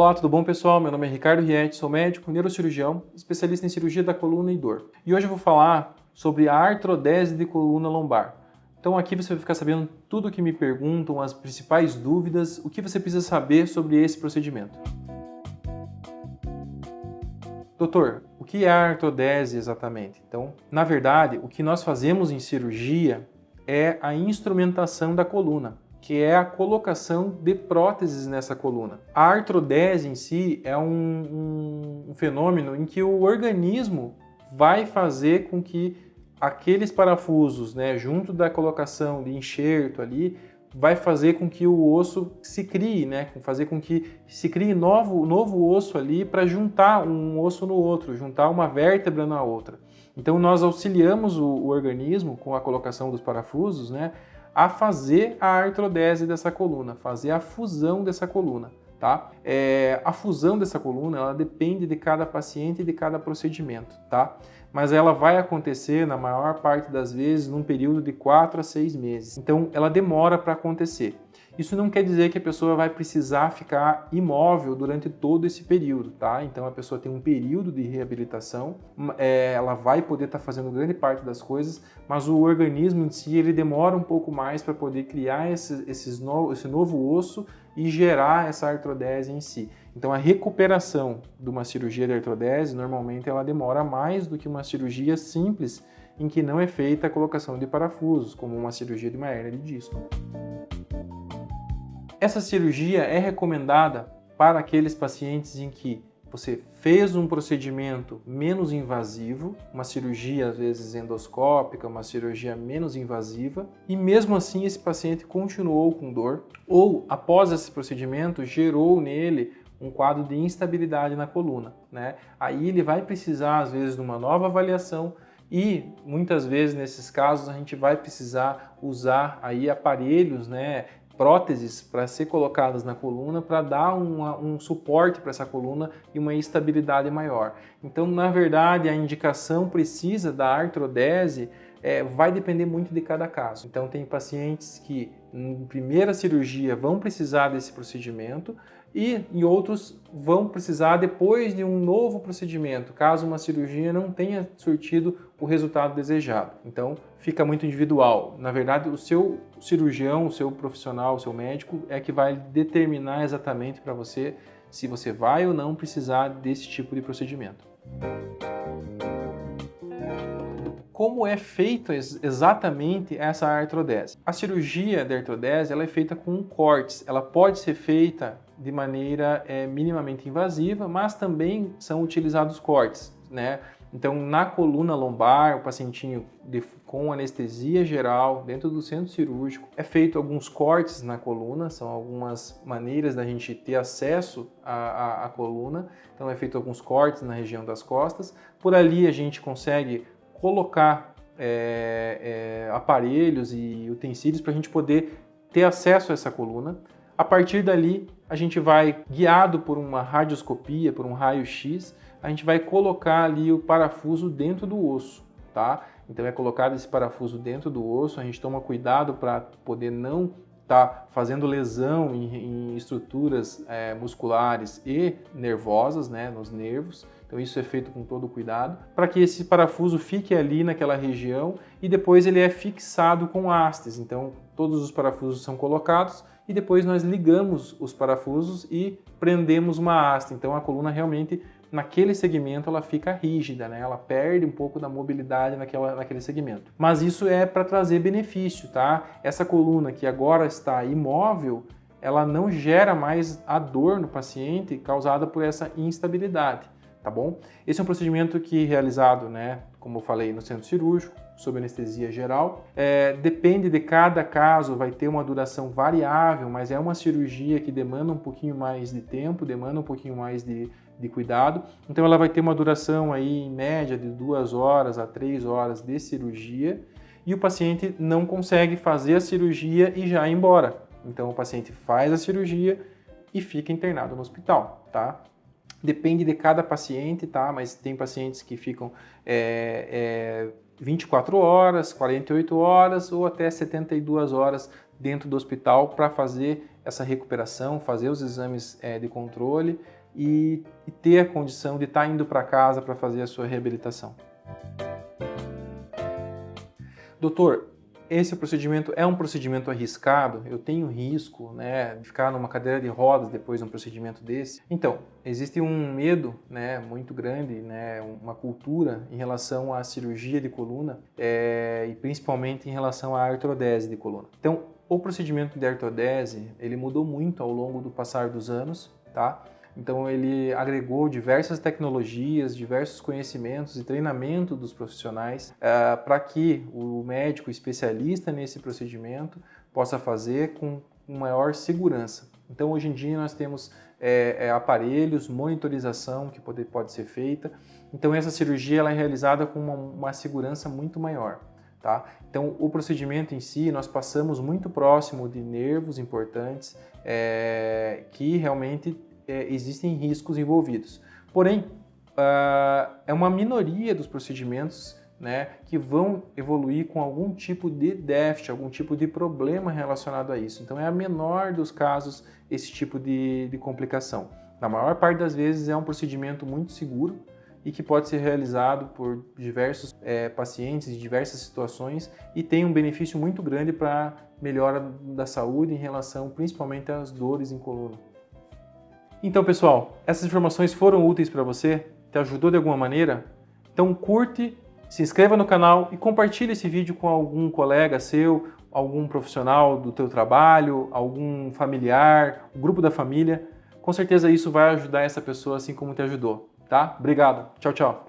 Olá, tudo bom, pessoal? Meu nome é Ricardo Rietti, sou médico, neurocirurgião, especialista em cirurgia da coluna e dor. E hoje eu vou falar sobre a artrodese de coluna lombar. Então aqui você vai ficar sabendo tudo o que me perguntam, as principais dúvidas, o que você precisa saber sobre esse procedimento. Doutor, o que é a artrodese exatamente? Então, na verdade, o que nós fazemos em cirurgia é a instrumentação da coluna, que é a colocação de próteses nessa coluna. A artrodese em si é um fenômeno em que o organismo vai fazer com que aqueles parafusos, junto da colocação de enxerto ali, vai fazer com que o osso se crie, fazer com que se crie novo osso ali para juntar um osso no outro, juntar uma vértebra na outra. Então nós auxiliamos o organismo com a colocação dos parafusos, a fazer a artrodese dessa coluna, fazer a fusão dessa coluna, tá? A fusão dessa coluna, ela depende de cada paciente e de cada procedimento, tá? Mas ela vai acontecer, na maior parte das vezes, num período de 4 a 6 meses. Então, ela demora para acontecer. Isso não quer dizer que a pessoa vai precisar ficar imóvel durante todo esse período, tá? Então, a pessoa tem um período de reabilitação, ela vai poder estar fazendo grande parte das coisas, mas o organismo em si, ele demora um pouco mais para poder criar esse novo osso e gerar essa artrodese em si. Então, a recuperação de uma cirurgia de artrodese, normalmente, ela demora mais do que uma cirurgia simples, em que não é feita a colocação de parafusos, como uma cirurgia de uma hérnia de disco. Essa cirurgia é recomendada para aqueles pacientes em que você fez um procedimento menos invasivo, uma cirurgia às vezes endoscópica, uma cirurgia menos invasiva, e mesmo assim esse paciente continuou com dor, ou após esse procedimento gerou nele um quadro de instabilidade na coluna, Aí ele vai precisar às vezes de uma nova avaliação e muitas vezes nesses casos a gente vai precisar usar aí aparelhos, próteses para ser colocadas na coluna para dar um suporte para essa coluna e uma estabilidade maior. Então, na verdade, a indicação precisa da artrodese vai depender muito de cada caso. Então, tem pacientes que, em primeira cirurgia, vão precisar desse procedimento e em outros vão precisar depois de um novo procedimento, caso uma cirurgia não tenha surtido o resultado desejado. Então, fica muito individual. Na verdade, o seu cirurgião, o seu profissional, o seu médico é que vai determinar exatamente para você se você vai ou não precisar desse tipo de procedimento. Como é feita exatamente essa artrodese? A cirurgia da artrodese ela é feita com cortes. Ela pode ser feita de maneira minimamente invasiva, mas também são utilizados cortes, Então, na coluna lombar, o pacientinho com anestesia geral, dentro do centro cirúrgico, é feito alguns cortes na coluna, são algumas maneiras da gente ter acesso à coluna. Então, é feito alguns cortes na região das costas. Por ali, a gente consegue colocar aparelhos e utensílios para a gente poder ter acesso a essa coluna. A partir dali, a gente vai, guiado por uma radioscopia, por um raio-x, a gente vai colocar ali o parafuso dentro do osso, tá? Então é colocado esse parafuso dentro do osso, a gente toma cuidado para poder não estar fazendo lesão em estruturas musculares e nervosas, nos nervos. Então isso é feito com todo cuidado, para que esse parafuso fique ali naquela região e depois ele é fixado com hastes. Então todos os parafusos são colocados e depois nós ligamos os parafusos e prendemos uma haste. Então a coluna realmente, naquele segmento, ela fica rígida, ela perde um pouco da mobilidade naquele segmento. Mas isso é para trazer benefício, tá? Essa coluna que agora está imóvel, ela não gera mais a dor no paciente causada por essa instabilidade, tá bom? Esse é um procedimento que é realizado, como eu falei, no centro cirúrgico, sob anestesia geral. Depende de cada caso, vai ter uma duração variável, mas é uma cirurgia que demanda um pouquinho mais de tempo, demanda um pouquinho mais de cuidado. Então ela vai ter uma duração aí em média de 2 horas a 3 horas de cirurgia e o paciente não consegue fazer a cirurgia e já ir embora. Então o paciente faz a cirurgia e fica internado no hospital, tá? Depende de cada paciente, tá? Mas tem pacientes que ficam 24 horas, 48 horas ou até 72 horas dentro do hospital para fazer essa recuperação, fazer os exames de controle e ter a condição de estar indo para casa para fazer a sua reabilitação. Doutor, esse procedimento é um procedimento arriscado? Eu tenho risco, né, de ficar numa cadeira de rodas depois de um procedimento desse? Então, existe um medo, né, muito grande, né, uma cultura em relação à cirurgia de coluna e principalmente em relação à artrodese de coluna. Então, o procedimento de artrodese, ele mudou muito ao longo do passar dos anos, tá? Então ele agregou diversas tecnologias, diversos conhecimentos e treinamento dos profissionais para que o médico especialista nesse procedimento possa fazer com maior segurança. Então hoje em dia nós temos aparelhos, monitorização que pode ser feita. Então essa cirurgia ela é realizada com uma segurança muito maior. Tá? Então o procedimento em si nós passamos muito próximo de nervos importantes que realmente existem riscos envolvidos. Porém, é uma minoria dos procedimentos, né, que vão evoluir com algum tipo de déficit, algum tipo de problema relacionado a isso. Então é a menor dos casos esse tipo de complicação. Na maior parte das vezes é um procedimento muito seguro e que pode ser realizado por diversos pacientes em diversas situações e tem um benefício muito grande para melhora da saúde em relação principalmente às dores em coluna. Então, pessoal, essas informações foram úteis para você? Te ajudou de alguma maneira? Então curte, se inscreva no canal e compartilhe esse vídeo com algum colega seu, algum profissional do teu trabalho, algum familiar, um grupo da família. Com certeza isso vai ajudar essa pessoa assim como te ajudou, tá? Obrigado. Tchau, tchau.